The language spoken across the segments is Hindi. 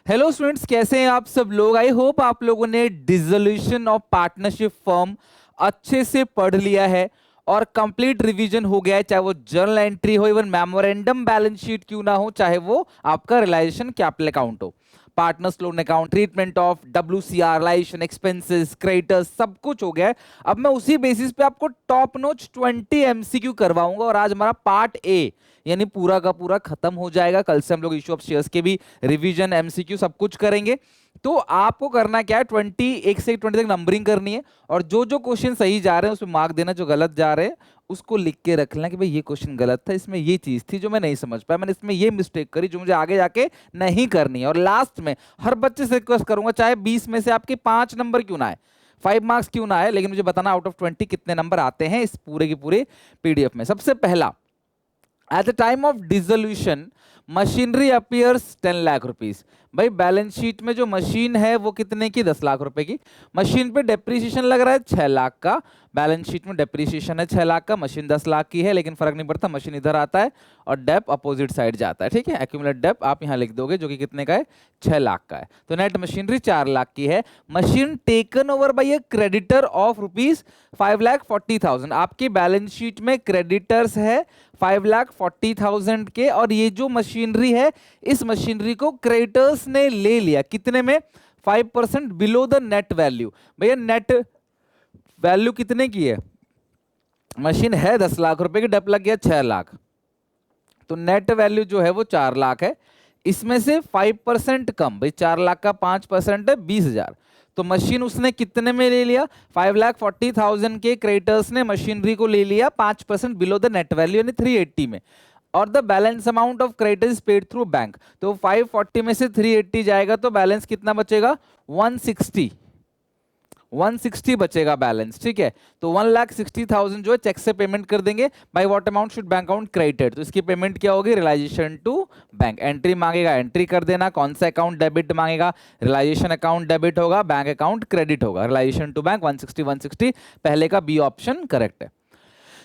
हेलो स्टूडेंट्स, कैसे हैं आप सब लोग। आई होप आप लोगों ने डिसोल्यूशन ऑफ पार्टनरशिप फर्म अच्छे से पढ़ लिया है और कंप्लीट रिवीजन हो गया है। चाहे वो जर्नल एंट्री हो, इवन मेमोरेंडम बैलेंस शीट क्यों ना हो, चाहे वो आपका रियलाइजेशन कैपिटल अकाउंट हो, partners loan account, treatment of WCR, realisation expenses, creditors, सब कुछ हो गया है। अब मैं उसी बेसिस पे आपको टॉप नॉच 20 MCQ करवाऊंगा और आज हमारा पार्ट ए यानी पूरा का पूरा खत्म हो जाएगा। कल से हम लोग इशू ऑफ शेयर्स के भी रिवीजन, MCQ सब कुछ करेंगे। तो आपको करना क्या है, 1 से 20 तक नंबरिंग करनी है और जो जो क्वेश्चन सही जा रहे हैं उसमें मार्क देना, जो गलत जा रहे हैं उसको लिख के रखना कि भाई ये क्वेश्चन गलत था, इसमें ये चीज थी जो मैं नहीं समझ पाया, मैंने इसमें ये मिस्टेक करी जो मुझे आगे जाके नहीं करनी है। और लास्ट में हर बच्चे से रिक्वेस्ट करूंगा, चाहे 20 में से आपके 5 नंबर क्यों ना आए, 5 मार्क्स क्यों ना आए, लेकिन मुझे बताना आउट ऑफ 20 कितने नंबर आते हैं इस पूरे की पूरे PDF में। सबसे पहला, eight the time of dissolution machinery appears 10 lakh rupees. भाई बैलेंस शीट में जो मशीन है वो कितने की, 10 लाख रुपए की। मशीन पे डेप्रीशिएशन लग रहा है 6 लाख का, बैलेंस शीट में डेप्रीशिएशन है 6 लाख का, मशीन 10 लाख की है, लेकिन फर्क नहीं पड़ता, मशीन इधर आता है और डेप अपोजिट साइड जाता है। ठीक है, एक्यूमुलेट डेप आप यहां लिख दोगे जो कि कितने का है, 6 लाख का है। तो नेट मशीनरी 4 लाख की है। Machine taken over by A creditor of rupees 5,40,000। आपकी बैलेंस शीट में क्रेडिटर्स है 5,40,000 के, और ये जो मशीनरी है इस मशीनरी को क्रेडिटर्स ने ले लिया कितने में, 5% बिलो द नेट वैल्यू। भैया नेट वैल्यू कितने की है, मशीन है 10 लाख रुपए की, डेप लग गया 6 लाख, तो नेट वैल्यू जो है वो 4 लाख है। इसमें से 5% कम, भाई 4 लाख का 5% है 20,000, तो मशीन उसने कितने में ले लिया, 5,40,000 के क्रेडिटर्स ने मशीनरी को ले लिया 5% बिलो द नेट वैल्यू यानी 380 में, और the balance amount of creditors paid through bank. तो 540 में से 380 जाएगा तो बैलेंस कितना बचेगा, 160 बचेगा बैलेंस। ठीक है, तो 1,60,000 जो है चेक से पेमेंट कर देंगे। By what amount should bank account credited, तो इसकी पेमेंट क्या होगी, रियलाइजेशन टू बैंक। एंट्री मांगेगा, एंट्री कर देना। कौन सा अकाउंट डेबिट मांगेगा, रियलाइजेशन अकाउंट डेबिट होगा, बैंक अकाउंट क्रेडिट होगा। रियलाइजेशन टू बैंक 160 पहले का बी ऑप्शन करेक्ट है।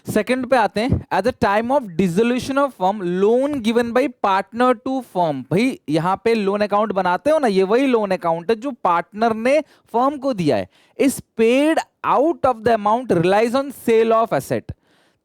सेकंड पे आते हैं, at the time of dissolution of firm loan given by partner to firm. भाई यहां पे लोन अकाउंट बनाते हो ना, ये वही लोन अकाउंट है जो पार्टनर ने फर्म को दिया है। Is paid out of the amount realise on sale of asset.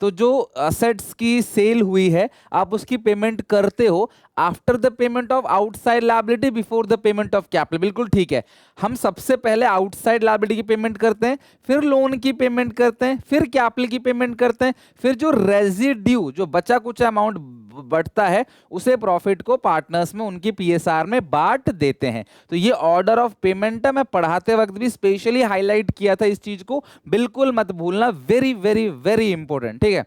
तो जो असेट्स की सेल हुई है आप उसकी पेमेंट करते हो after the payment of outside liability before the payment of capital. बिल्कुल ठीक है, हम सबसे पहले आउटसाइड लायबिलिटी की पेमेंट करते हैं, फिर लोन की पेमेंट करते हैं, फिर कैपिटल की पेमेंट करते हैं, फिर जो रेजिड्यू जो बचा कुछ अमाउंट बढ़ता है उसे प्रॉफिट को पार्टनर्स में उनकी PSR में बांट देते हैं। तो ये ऑर्डर ऑफ पेमेंट है, मैं पढ़ाते वक्त भी स्पेशली हाईलाइट किया था इस चीज को, बिल्कुल मत भूलना, वेरी वेरी वेरी इंपॉर्टेंट। ठीक है,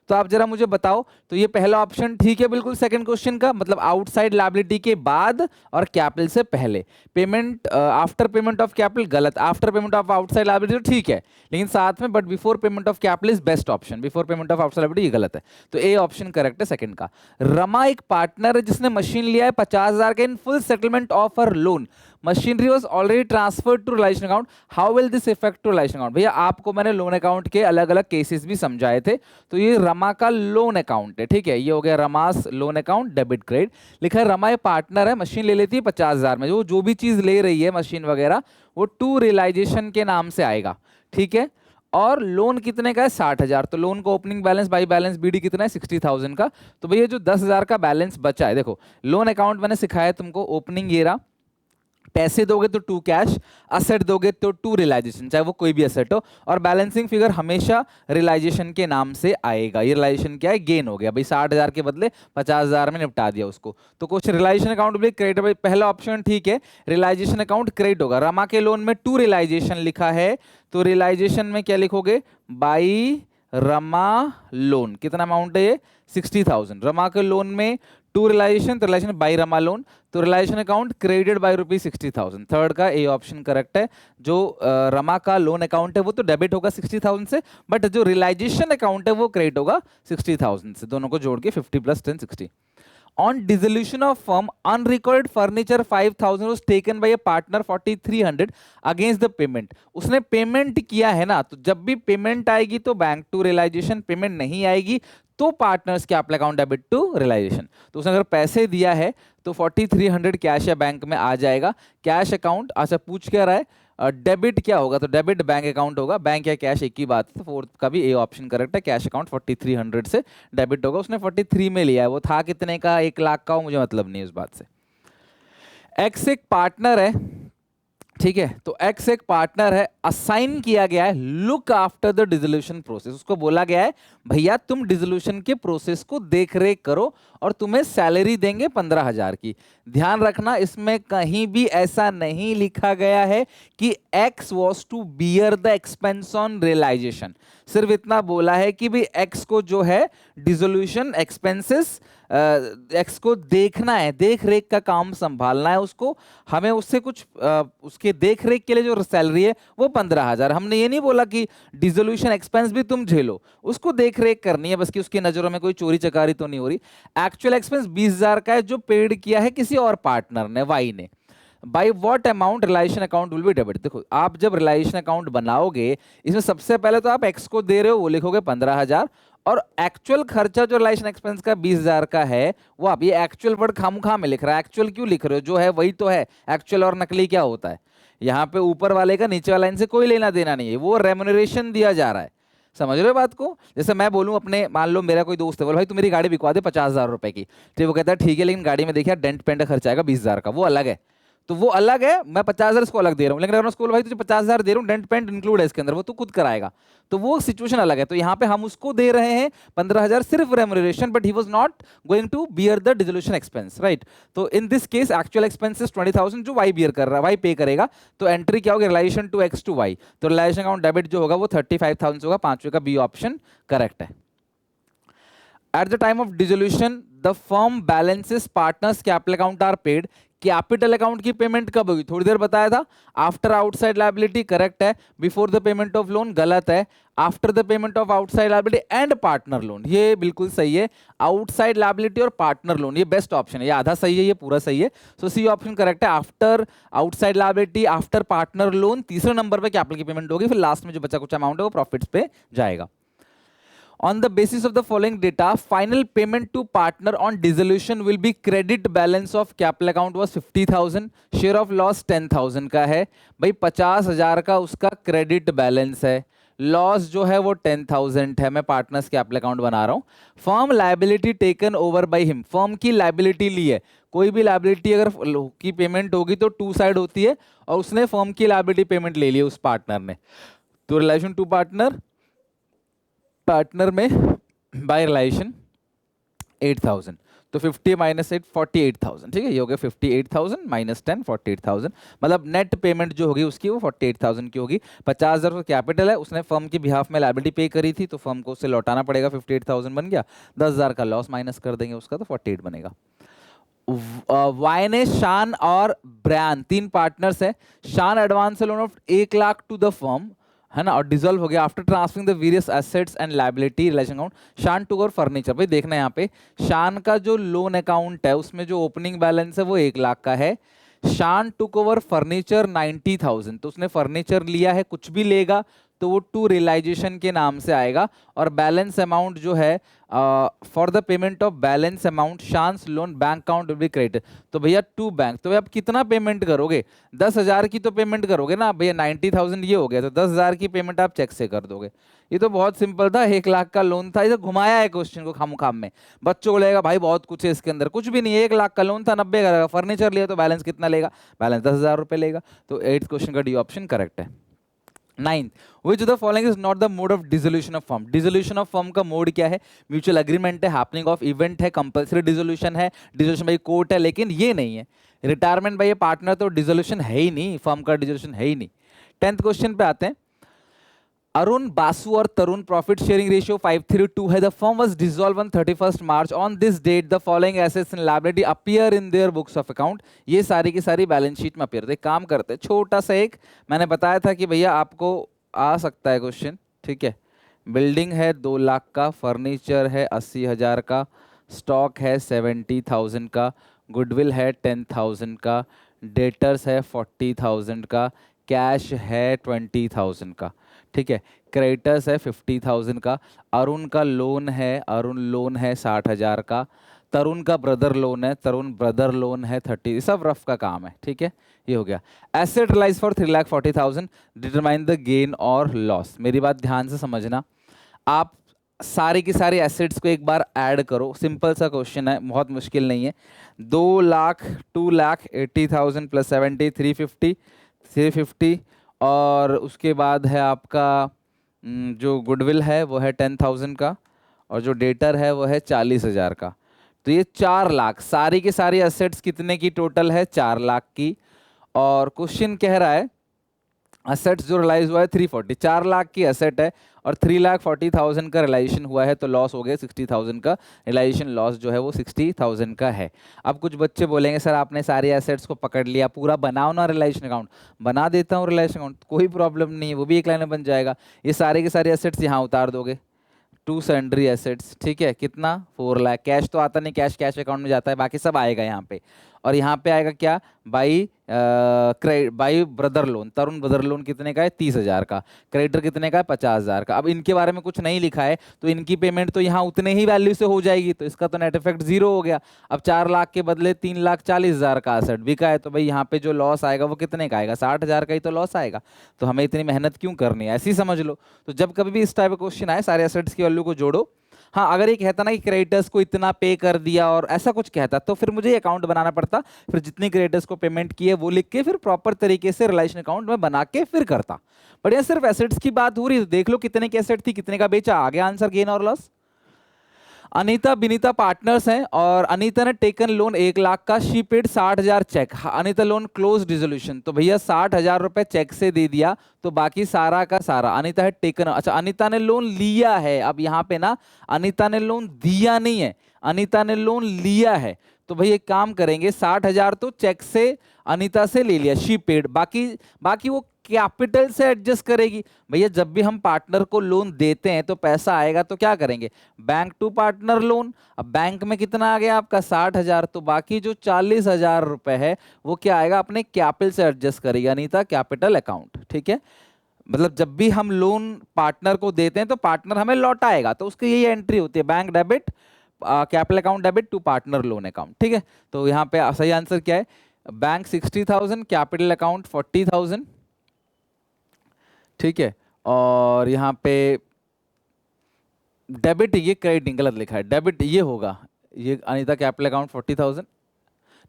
तो आप जरा मुझे बताओ, तो ये पहला ऑप्शन ठीक है बिल्कुल सेकंड क्वेश्चन का, मतलब आउटसाइड लायबिलिटी के बाद और कैपिटल से पहले। Payment after payment of capital गलत, after payment of outside liability तो ठीक है, लेकिन साथ में but before payment of capital is best option, before payment of outside liability ये गलत है, तो ए ऑप्शन करेक्ट है सेकंड का। रमा एक पार्टनर है जिसने मशीन लिया है 50,000 का in full settlement of her loan. Machinery was already transferred to realisation account, how will this effect to realisation account. भैया आपको मैंने लोन अकाउंट के अलग अलग केसेस भी समझाए थे, तो ये रमा का लोन अकाउंट है। ठीक है, ये हो गया रमास लोन अकाउंट डेबिट क्रेडिट। लिखा है रमा ये पार्टनर है, मशीन ले लेती है 50,000 में, जो भी चीज ले रही है मशीन वगैरह वो टू रियलाइजेशन के नाम से आएगा। ठीक है, और लोन कितने का है, 60,000, तो लोन का opening balance by balance BD कितना है, 60,000 का। तो भैया जो 10,000 का बैलेंस बचा है, देखो लोन अकाउंट मैंने सिखाया तुमको, ओपनिंग ये रहा, पैसे दोगे तो टू कैश, असेट दोगे तो टू रियलाइजेशन, चाहे वो कोई भी असेट हो, और बैलेंसिंग फिगर हमेशा रियलाइजेशन के नाम से आएगा। ये रियलाइजेशन क्या है, गेन हो गया भाई, 60,000 के बदले 50,000 में निपटा दिया उसको। तो कुछ रियलाइजेशन अकाउंट भी क्रेडिट, भाई पहला ऑप्शन ठीक है, रियलाइजेशन अकाउंट क्रेडिट होगा। रमा के लोन में टू रियलाइजेशन लिखा है, तो रियलाइजेशन में क्या लिखोगे, बाई रमा लोन, कितना अमाउंट है ये, 60,000। रमा के लोन में टू रियलाइजेशन, तो रियलाइजेशन बाई रमा लोन, तो realisation account credited by ₹60,000। Third का ए ऑप्शन करेक्ट है। जो रमा का लोन अकाउंट है वो तो डेबिट होगा 60,000 से, बट जो रियलाइजेशन अकाउंट है वो क्रेडिट होगा 60,000 से, दोनों को जोड़ के 50 + 10 60। On dissolution of firm, unrecorded furniture 5,000 was taken by a partner 4,300 against the payment. उसने पेमेंट किया है ना, तो जब भी पेमेंट आएगी तो बैंक टू रियलाइजेशन, पेमेंट नहीं आएगी तो partners capital account debit to realisation. तो उसने अगर पैसे दिया है तो 4300 कैश या बैंक में आ जाएगा। कैश अकाउंट अच्छा पूछ क्या रहा है, डेबिट क्या होगा, तो डेबिट बैंक अकाउंट होगा, बैंक या कैश एक ही बात है, तो फोर्थ का भी ए ऑप्शन करेक्ट है। कैश अकाउंट 4300 से डेबिट होगा, उसने 43 में लिया है, वो था कितने का, 1 लाख का हो, मुझे मतलब नहीं है उस बात से। एक्स एक पार्टनर है, ठीक है, तो एक्स एक पार्टनर है, असाइन किया गया है look after the dissolution process, उसको बोला गया है भैया तुम डिसोल्यूशन के प्रोसेस को देख रेख करो और तुम्हें सैलरी देंगे 15,000 की। ध्यान रखना इसमें कहीं भी ऐसा नहीं लिखा गया है कि X was to bear the expense on realisation, सिर्फ इतना बोला है कि भाई एक्स को जो है डिसोल्यूशन एक्सपेंसेस एक्स को देखना है, देख रेख का काम संभालना है उसको, हमें उससे कुछ उसके देख रेख के लिए जो सैलरी है वो 15,000। हमने ये नहीं बोला कि डिसोल्यूशन एक्सपेंस भी तुम झेलो, उसको देख रेख करनी है बस कि उसकी नजरों में कोई चोरी चकारी तो नहीं हो रही। एक्चुअल एक्सपेंस 20,000 का है जो पेड किया है किसी और पार्टनर ने, वाई ने। By what amount realisation account will be debit. देखो आप जब रिलाइजेशन अकाउंट बनाओगे इसमें सबसे पहले तो आप एक्स को दे रहे हो, वो लिखोगे 15,000, और एक्चुअल खर्चा जो रिलाइजेशन एक्सपेंस का 20,000 का है वो आप, ये एक्चुअल वर्ड खामखा में लिख रहा है, एक्चुअल क्यों लिख रहे हो, जो है वही तो है। एक्चुअल और नकली क्या होता है, यहाँ पे ऊपर वाले का नीचे वाला इनसे कोई लेना देना नहीं है, वो रेम्यूनरेशन दिया जा रहा है। समझ रहे हो बात को, जैसे मैं बोलूं अपने, मान लो मेरा कोई दोस्त है, बोल भाई तू मेरी गाड़ी बिकवा दे 50,000 रुपए की, तो वो कहता है ठीक है लेकिन गाड़ी में देखिए डेंट पेंट का खर्चा आएगा 20,000 का, वो अलग है, तो वो अलग है, मैं 50,000 इसको अलग दे रहा हूँ। लेकिन अगर मैं उसको भाई तुझे 50,000 दे रहा हूँ, डेंट पेंट इंक्लूड है इसके अंदर, वो तू खुद कराएगा, तो वो सिचुएशन अलग है। तो यहाँ पे हम उसको दे रहे हैं 15,000 सिर्फ remuneration, but he was not going to bear the dissolution expense, right. तो in this case actual expenses 20,000 जो वाई बियर कर रहा है, वाई पे करेगा, तो एंट्री क्या होगी, realisation to X to Y, तो रिलेशन अकाउंट डेबिट जो होगा वो 35,000 होगा, पांचवे का बी ऑप्शन करेक्ट है। At the time of dissolution, the firm balances partners capital account are paid. Capital account की पेमेंट कब होगी, थोड़ी देर बताया था, आफ्टर आउटसाइड लायबिलिटी करेक्ट है, before the payment of loan गलत है, after the payment of outside liability and partner loan ये बिल्कुल सही है, आउटसाइड लायबिलिटी और पार्टनर लोन ये बेस्ट ऑप्शन है, ये आधा सही है ये पूरा सही है, सो सी ऑप्शन करेक्ट है, after outside liability after partner loan तीसरे नंबर पे कैपिटल की पेमेंट होगी, फिर लास्ट में जो बचा कुछ अमाउंट है वो प्रॉफिट्स पे जाएगा। On the basis of the following data, final payment to partner on dissolution will be credit balance of capital account was 50,000, share of loss 10,000 का है, भाई 50,000 का उसका क्रेडिट बैलेंस है, लॉस जो है वो 10,000 है, मैं पार्टनर्स कैपिटल अकाउंट बना रहा हूँ। Firm liability taken over by him, firm की लायबिलिटी ली है, कोई भी लायबिलिटी अगर की पेमेंट होगी तो टू साइड होती है, और उसने फर्म की लायबिलिटी पेमेंट ले ली है उस पार्टनर ने, तो रिलेशन टू पार्टनर, पार्टनर में बाय रिलेशन 8,000, तो 50 माइनस 8 48,000, ठीक है, ये हो गया 58,000 माइनस 10 48,000, मतलब नेट पेमेंट जो होगी उसकी वो 48,000 की होगी। 50,000 का कैपिटल है, उसने फर्म की बिहाफ में लायबिलिटी पे करी थी, तो फर्म को उससे लौटाना पड़ेगा, 58,000 बन गया, 10,000 का लॉस माइनस कर देंगे उसका, तो 48 बनेगा। वाइनेस, शान और ब्रायन तीन पार्टनर्स है, Shaan advance loan of 1 lakh to the firm, है ना, और डिसॉल्व हो गया after transferring the various assets and liability realisation account, Shaan to और फर्नीचर। भाई देखना यहाँ पे शान का जो लोन अकाउंट है उसमें जो ओपनिंग बैलेंस है वो 1 लाख का है, शान टुक ओवर फर्नीचर 90,000, तो उसने फर्नीचर लिया है, कुछ भी लेगा तो वो टू रियलाइजेशन के नाम से आएगा, और बैलेंस अमाउंट जो है for the payment of balance amount शांस loan bank account will be credited, तो भैया टू बैंक, तो आप कितना पेमेंट करोगे, 10,000 की तो पेमेंट करोगे ना भैया, 90,000 ये हो गया, तो 10,000 की पेमेंट आप चेक से कर दोगे। ये तो बहुत सिंपल था, 1 लाख का लोन था, इसे घुमाया है क्वेश्चन को खाम खाम में, बच्चों को लगेगा भाई बहुत कुछ है इसके अंदर, कुछ भी नहीं है, 1 लाख का लोन था, 90,000 का फर्नीचर लिया तो बैलेंस कितना लेगा, बैलेंस 10,000 रुपये लेगा, तो 8th क्वेश्चन का डी ऑप्शन करेक्ट है। 9th, which of the following is not the mode of dissolution of firm? dissolution of firm का मोड क्या है, म्यूचुअल एग्रीमेंट है, हैपनिंग ऑफ इवेंट है, कंपल्सरी डिसोल्यूशन है, डिसोल्यूशन बाई कोर्ट है, लेकिन ये नहीं है, रिटायरमेंट बाई पार्टनर तो डिसोल्यूशन है ही नहीं, फर्म का डिसोल्यूशन है ही नहीं। 10th क्वेश्चन पे आते हैं, अरुण, बासु और तरुण प्रॉफिट शेयरिंग रेशियो 5:2 है, the firm was dissolve on 31st March, on this date the following assets and liability appear in their books of account, ये सारी की सारी बैलेंस शीट में अपीयर होते। काम करते हैं, छोटा सा एक मैंने बताया था कि भैया आपको आ सकता है क्वेश्चन, ठीक है, बिल्डिंग है 2 लाख का, फर्नीचर है 80,000 का, स्टॉक है 70,000 का, गुडविल है 10,000 का, डेटर्स है 40,000 का, कैश है 20,000 का, ठीक है। क्रेडिटर्स है 50,000 का, अरुण का लोन है, अरुण लोन है 60,000 का, तरुण का ब्रदर लोन है, तरुण ब्रदर लोन है 30, सब रफ का काम है, ठीक है। ये हो गया। Asset realise for 3,40,000, determine the gain और लॉस। मेरी बात ध्यान से समझना, आप सारी की सारी एसेट्स को एक बार ऐड करो, सिंपल सा क्वेश्चन है, बहुत मुश्किल नहीं है। 2,00,000 2,80,000 प्लस 70 350 और उसके बाद है आपका जो गुडविल है वो है 10,000 का, और जो डेटर है वो है 40,000 का। तो ये 4,00,000 सारी की सारी एसेट्स कितने की टोटल है? 4,00,000 की। और क्वेश्चन कह रहा है असेट्स जो रिलाइज हुआ है 340, 4,00,000 की एसेट है और 3,40,000 का रिलाइजेशन हुआ है, तो लॉस हो गया 60,000 का। रिलाइजेशन लॉस जो है वो 60,000 का है। अब कुछ बच्चे बोलेंगे सर आपने सारी एसेट्स को पकड़ लिया, पूरा बनाओ ना रिलाइजेशन अकाउंट। बना देता हूँ रिलाइजेशन अकाउंट, कोई प्रॉब्लम नहीं है, वो भी एक लाइन में बन जाएगा। ये सारे के सारे एसेट्स यहाँ उतार दोगे, टू सैंड्री एसेट्स, ठीक है। कितना? 4,00,000। कैश तो आता नहीं, कैश कैश अकाउंट में जाता है, बाकी सब आएगा यहाँ पे। और यहाँ पे आएगा क्या? By by brother loan, Tarun brother loan कितने का है? 30,000 का। क्रेडिटर कितने का है? 50,000 का। अब इनके बारे में कुछ नहीं लिखा है तो इनकी पेमेंट तो यहाँ उतने ही वैल्यू से हो जाएगी, तो इसका तो नेट इफेक्ट 0 हो गया। अब 4,00,000 के बदले 3,40,000 का एसेट बिका है, तो भाई यहाँ पे जो लॉस आएगा वो कितने का आएगा? 60,000 का ही तो लॉस आएगा। तो हमें इतनी मेहनत क्यों करनी है, ऐसे ही समझ लो। तो जब कभी भी इस टाइप का क्वेश्चन आए, सारे एसेट्स की वैल्यू को जोड़ो। हाँ, अगर ये कहता ना कि क्रेडिटर्स को इतना पे कर दिया और ऐसा कुछ कहता, तो फिर मुझे अकाउंट बनाना पड़ता, फिर जितनी क्रेडिटर्स को पेमेंट की है वो लिख के फिर प्रॉपर तरीके से रिलेशन अकाउंट में बना के फिर करता। बट ये सिर्फ एसेट्स की बात हो रही है, देख लो कितने की एसेट थी, कितने का बेचा, आ गया आंसर गेन और लॉस। अनीता बिनीता पार्टनर्स हैं और अनीता ने टेकन लोन 1,00,000 का, she paid 60,000 cheque. Anita loan close dissolution, तो भैया 60,000 रुपए चेक से दे दिया, तो बाकी सारा का सारा अनीता है टेकन। अच्छा, अनीता ने लोन लिया है, अब यहाँ पे ना अनीता ने लोन दिया नहीं है, अनीता ने लोन लिया है। तो भाई एक काम करेंगे, 60,000 तो चेक से अनीता से ले लिया, शी पेड, बाकी बाकी वो कैपिटल से एडजस्ट करेगी। भैया जब भी हम पार्टनर को लोन देते हैं तो पैसा आएगा तो क्या करेंगे? Bank to partner loan. अब बैंक में कितना आ गया आपका? 60,000, तो बाकी जो 40,000 रुपए है वो क्या आएगा? अपने कैपिटल से एडजस्ट करेगी अनीता, कैपिटल अकाउंट, ठीक है। मतलब जब भी हम लोन पार्टनर को देते हैं तो पार्टनर हमें लौटाएगा, तो उसकी यही एंट्री होती है, bank debit capital account debit to partner loan account, ठीक है। तो यहाँ पे सही आंसर क्या है? बैंक 60,000, कैपिटल अकाउंट 40,000, ठीक है। और यहाँ पे डेबिट, ये क्रेडिट गलत लिखा है, डेबिट ये होगा, ये अनीता कैपिटल अकाउंट 40,000,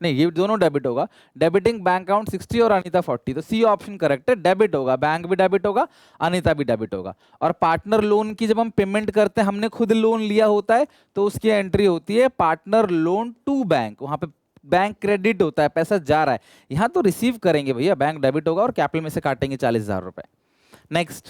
नहीं ये दोनों डेबिट होगा। डेबिटिंग बैंक अकाउंट 60 और अनीता 40, तो सी ऑप्शन करेक्ट है, डेबिट होगा, बैंक भी डेबिट होगा, अनीता भी डेबिट होगा। और पार्टनर लोन की जब हम पेमेंट करते हैं, हमने खुद लोन लिया होता है तो उसकी एंट्री होती है पार्टनर लोन टू बैंक, वहां पे बैंक क्रेडिट होता है, पैसा जा रहा है। यहाँ तो रिसीव करेंगे भैया, बैंक डेबिट होगा और कैपिटल में से काटेंगे 40,000 रुपए। नेक्स्ट,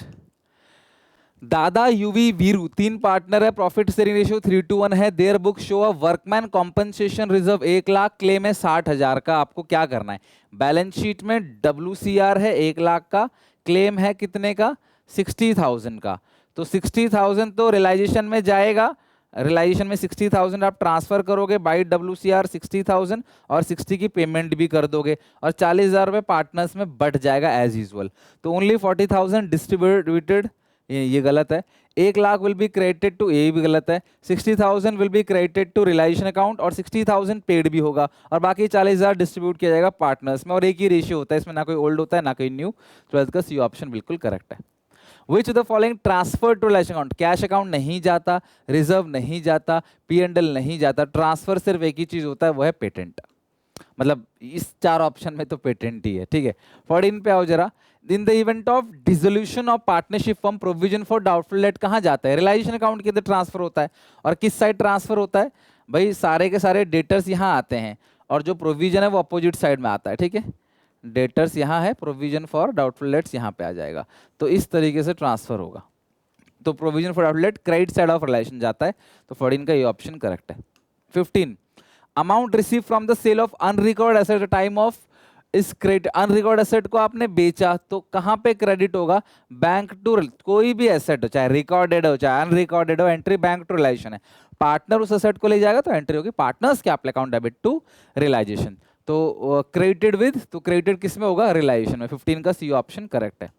दादा यूवी वीरू, 3 पार्टनर है, प्रॉफिट शेयरिंग रेशियो 3:1 है, their book show a workman compensation reserve 1,00,000, claim है 60,000 का। आपको क्या करना है? बैलेंस शीट में WCR है 1,00,000 का, क्लेम है कितने का? 60,000 का। तो 60,000 तो रियलाइजेशन में जाएगा, रियलाइजेशन में 60,000 आप ट्रांसफर करोगे बाई WCR 60,000 और 60 की पेमेंट भी कर दोगे और 40,000 रुपये पार्टनर्स में बढ़ जाएगा एज यूजुअल। तो ओनली 40,000 डिस्ट्रीब्यूटेड, ये गलत है। 1,00,000 विल बी क्रेडिटेड टू, ये भी गलत है। 60,000 will be credited to realisation account और 60,000 पेड भी होगा और बाकी 40,000 डिस्ट्रीब्यूट किया जाएगा पार्टनर्स में, और एक ही रेशियो होता है इसमें, ना कोई ओल्ड होता है ना कोई न्यू। 12th का सी ऑप्शन बिल्कुल करेक्ट है। Which the following transfer to realisation account? Cash account नहीं जाता, रिजर्व नहीं जाता, P&L नहीं जाता, ट्रांसफर सिर्फ एक ही चीज होता है, वो है पेटेंट। मतलब इस 4 ऑप्शन में तो पेटेंट ही है, ठीक है। 14 पे आओ जरा। In the event of dissolution of partnership firm, provision for doubtful debt कहाँ जाता है? रियलाइजेशन अकाउंट के अंदर ट्रांसफर होता है। और किस साइड ट्रांसफर होता है? भाई सारे के सारे डेटर्स यहाँ आते हैं और जो प्रोविजन है वो अपोजिट साइड में आता है, ठीक है। डेटर्स यहाँ है, प्रोविजन फॉर डाउटफुल डेट्स यहाँ पे आ जाएगा, तो इस तरीके से ट्रांसफर होगा। तो provision for doubtful debt credit side of relation जाता है, तो 14 का ये ऑप्शन करेक्ट है। 15, amount receive from the sale of unrecord asset at time of is credit. Unrecord asset को आपने बेचा तो कहाँ पे क्रेडिट होगा? बैंक टू, कोई भी एसेट हो, चाहे रिकॉर्डेड हो चाहे अनरिकॉर्डेड हो, एंट्री बैंक टू रियलाइजेशन है। पार्टनर उस एसेट को ले जाएगा तो एंट्री होगी partners capital account debit to realisation. तो क्रेडिटेड विद, तो क्रेडिटेड किस में होगा? रियलाइजेशन में। 15 का सी ऑप्शन करेक्ट है।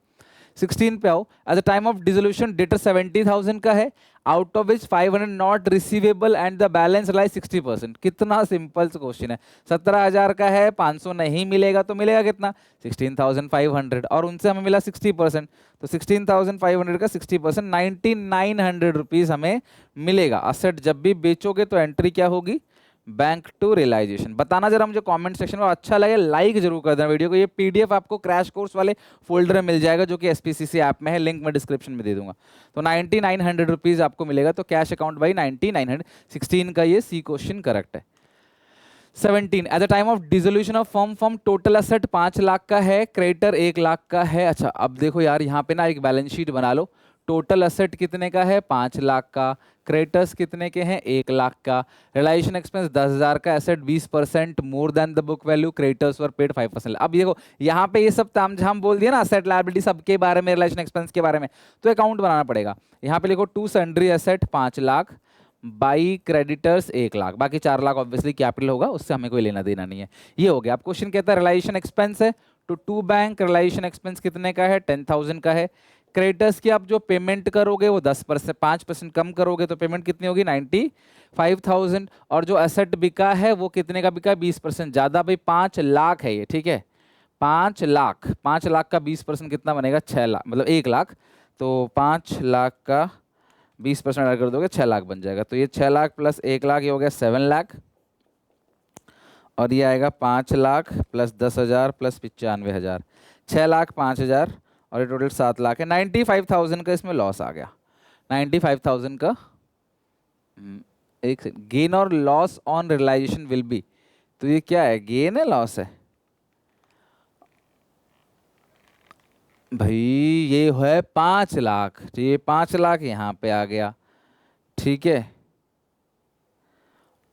16 पे आओ। Eight the time of dissolution debtor 70,000 का है, out of which 500 not receivable and the balance lies 60%। कितना सिंपल क्वेश्चन है। 17,000 का है, 500 नहीं मिलेगा तो मिलेगा कितना, 16,500, और उनसे हमें मिला 60%, तो 16,500 का 60% 9,900 रुपीज हमें मिलेगा। असेट जब भी बेचोगे तो एंट्री क्या होगी, बैंक टू रियलाइजेशन। बताना जरा मुझे कमेंट सेक्शन में, अच्छा लगे लाइक जरूर कर देना वीडियो को। ये पीडीएफ आपको क्रैश कोर्स वाले फोल्डर में मिल जाएगा जो कि एसपीसीसी ऐप में है, लिंक मैं डिस्क्रिप्शन में दे दूंगा। तो 9,900 रुपीज आपको मिलेगा, तो कैश अकाउंट बाई 9,900। 16 का ये सी क्वेश्चन करेक्ट है। 17 eight the time of dissolution of firm total asset 5 lakh का है, क्रेडिटर 1 लाख का है। अच्छा अब देखो यार यहाँ पे ना एक बैलेंस शीट बना लो। टोटल एसेट कितने का है, 5 लाख का, क्रेडिटर्स कितने के हैं, 1 लाख का, रिलाइजेशन एक्सपेंस 10,000 का, asset 20% more than the book value, creditors were paid 5%। अब देखो यहाँ पे ये सब तामझाम बोल दिया ना, एसेट लायबिलिटी सबके बारे में, रिलाइजेशन एक्सपेंस के बारे में, तो अकाउंट बनाना पड़ेगा। यहाँ पे लिखो to sundry asset 5 lakh by creditors 1 lakh, बाकी 4 लाख ऑब्वियसली कैपिटल होगा, उससे हमें कोई लेना देना नहीं है। ये हो गया। अब क्वेश्चन कहता है रिलाइजेशन एक्सपेंस है टू बैंक, रिलाइजेशन एक्सपेंस कितने का है, 10,000 का है। क्रेडिटर्स की आप जो पेमेंट करोगे वो 10%, 5% कम करोगे तो पेमेंट कितनी होगी, 95,000। और जो एसेट बिका है वो कितने का बिका है, 20% ज़्यादा, भाई 5 लाख है ये, ठीक है, 5 लाख, 5 लाख का 20% कितना बनेगा, 6 लाख, मतलब 1 लाख। तो 5 लाख का 20% ऐड कर दोगे 6 लाख बन जाएगा। तो ये 6 लाख प्लस 1 लाख, ये हो गया 7 लाख, और ये आएगा 5 लाख प्लस 10,000 प्लस 95,000, 6 लाख 5,000, और ये टोटल 7 लाख है। 95,000 का इसमें लॉस आ गया। 95,000 का एक गेन और loss on realisation will be, तो ये क्या है, गेन है लॉस है भाई, ये है 5 लाख, तो ये 5 लाख यहाँ पे आ गया, ठीक है,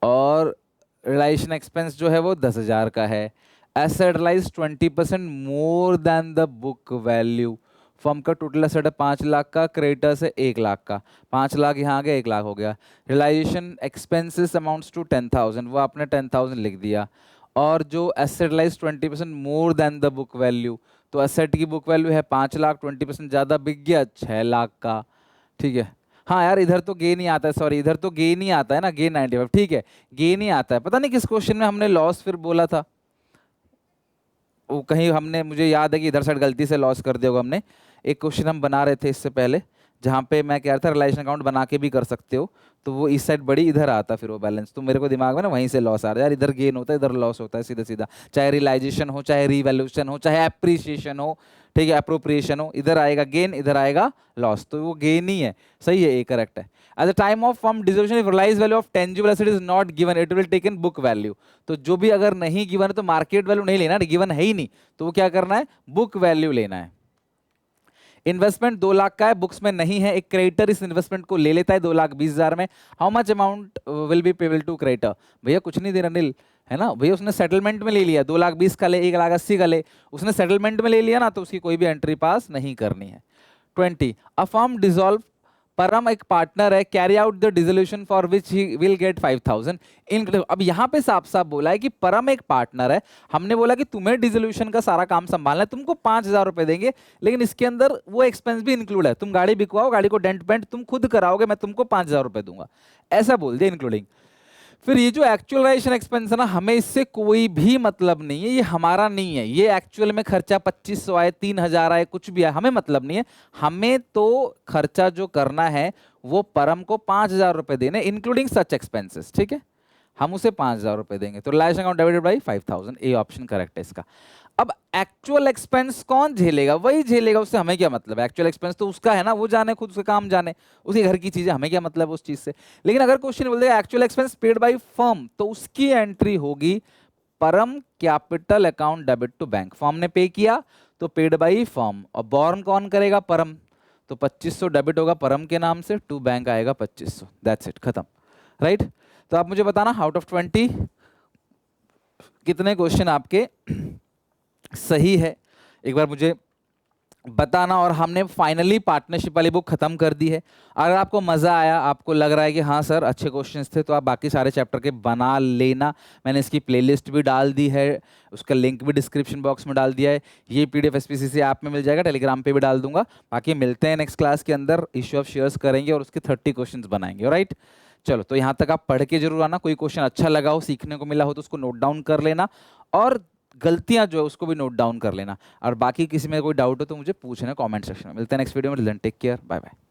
और रियलाइजेशन एक्सपेंस जो है वो 10,000 का है। Asset realise 20% more than the book value. Firm का टोटल एसेट है 5 लाख का, क्रेडिटर्स है 1 लाख का, 5 लाख यहाँ आ गया, 1 लाख हो गया। रियलाइजेशन एक्सपेंसेस अमाउंट्स टू 10,000, वो आपने 10,000 लिख दिया। और जो asset realise 20% more than the book value, तो एसेट की बुक वैल्यू है 5 लाख, 20% ज़्यादा बिक गया 6 लाख का, ठीक है। हाँ यार इधर तो गेन ही आता है, सॉरी इधर तो गेन ही आता है ना, गेन 95, ठीक है, गेन ही आता है। पता नहीं किस क्वेश्चन में हमने लॉस फिर बोला था, वो कहीं हमने, मुझे याद है कि इधर साइड गलती से लॉस कर दिया होगा हमने। एक क्वेश्चन हम बना रहे थे इससे पहले, जहाँ पे मैं कह रहा था रिलाइजेशन अकाउंट बना के भी कर सकते हो, तो वो इस साइड बड़ी, इधर आता फिर वो बैलेंस, तो मेरे को दिमाग में ना वहीं से लॉस आ रहा है यार, इधर गेन होता है इधर लॉस होता है, सीधा सीधा, चाहे रियलाइजेशन हो, चाहे रिवैल्यूएशन हो, चाहे एप्रिसिएशन हो, ठीक है, अप्रोप्रिएशन हो, इधर आएगा गेन, इधर आएगा लॉस, तो वो गेन ही है, सही है, ये करेक्ट है। At the time of firm dissolution if realise value of tangible asset is not given, it will taken book value. तो जो भी अगर नहीं गिवन है तो मार्केट वैल्यू नहीं लेना, गिवन है ही नहीं, तो वो क्या करना है, बुक वैल्यू लेना है। इन्वेस्टमेंट 2 लाख का है, बुक्स में नहीं है, एक क्रेडिटर इस इन्वेस्टमेंट को ले लेता है 2,20,000 में। How much amount will be payable to creditor, भैया कुछ नहीं दे रहा नील, है ना भैया, उसने सेटलमेंट में ले लिया, 2,20,000 का ले, 1,80,000 का ले, उसने सेटलमेंट में ले लिया ना, तो उसकी कोई भी एंट्री पास नहीं करनी है। 20 अ फर्म डिसॉल्व, परम एक पार्टनर है, carry out the dissolution for which he will get 5,000 इन। अब यहाँ पे साफ साफ बोला है कि परम एक पार्टनर है, हमने बोला कि तुम्हें डिसोल्यूशन का सारा काम संभालना है, तुमको 5,000 रुपए देंगे, लेकिन इसके अंदर वो एक्सपेंस भी इंक्लूड है, तुम गाड़ी बिकवाओ, गाड़ी को डेंट पेंट तुम खुद कराओगे, मैं तुमको 5,000 रुपए दूंगा, ऐसा बोल दिया इंक्लूडिंग। फिर ये जो एक्चुअलाइजेशन एक्सपेंस है ना, हमें इससे कोई भी मतलब नहीं है, ये हमारा नहीं है, ये एक्चुअल में खर्चा 2,500 आए, 3,000 आए, कुछ भी आए, हमें मतलब नहीं है। हमें तो खर्चा जो करना है वो परम को 5,000 रुपए देने, इंक्लूडिंग सच एक्सपेंसेस, ठीक है, हम उसे 5,000 रुपए देंगे। तो realisation account divided by 5,000, A option correct है इसका। अब एक्चुअल एक्सपेंस कौन झेलेगा, वही झेलेगा, उससे हमें क्या मतलब है, एक्चुअल एक्सपेंस तो उसका है ना, वो जाने, खुद उसका काम जाने, उसके घर की चीजें, हमें क्या मतलब उस चीज से। लेकिन अगर क्वेश्चन बोल देगा actual expense paid by firm, तो उसकी एंट्री होगी Param capital account debit to bank, firm ने पे किया तो पेड बाय फर्म, और बॉर्न कौन करेगा, परम, तो 2,500 डेबिट होगा परम के नाम से, टू बैंक आएगा 2,500, दैट्स इट, खत्म, राइट। तो आप मुझे बताना आउट ऑफ 20 कितने क्वेश्चन आपके सही है, एक बार मुझे बताना। और हमने फाइनली पार्टनरशिप वाली बुक खत्म कर दी है। अगर आपको मजा आया, आपको लग रहा है कि हाँ सर अच्छे क्वेश्चंस थे, तो आप बाकी सारे चैप्टर के बना लेना। मैंने इसकी प्लेलिस्ट भी डाल दी है, उसका लिंक भी डिस्क्रिप्शन बॉक्स में डाल दिया है। ये पीडीएफ एसपीसीसी ऐप में मिल जाएगा, टेलीग्राम पे भी डाल दूंगा। बाकी मिलते हैं नेक्स्ट क्लास के अंदर, इश्यू ऑफ शेयर्स करेंगे और उसके 30 क्वेश्चंस बनाएंगे। राइट, चलो तो यहाँ तक आप पढ़ के जरूर आना। कोई क्वेश्चन अच्छा लगा हो, सीखने को मिला हो, तो उसको नोट डाउन कर लेना, और गलतियां जो है उसको भी नोट डाउन कर लेना। और बाकी किसी में कोई डाउट हो तो मुझे पूछना कमेंट सेक्शन में। मिलते हैं नेक्स्ट वीडियो में। Take care, bye bye.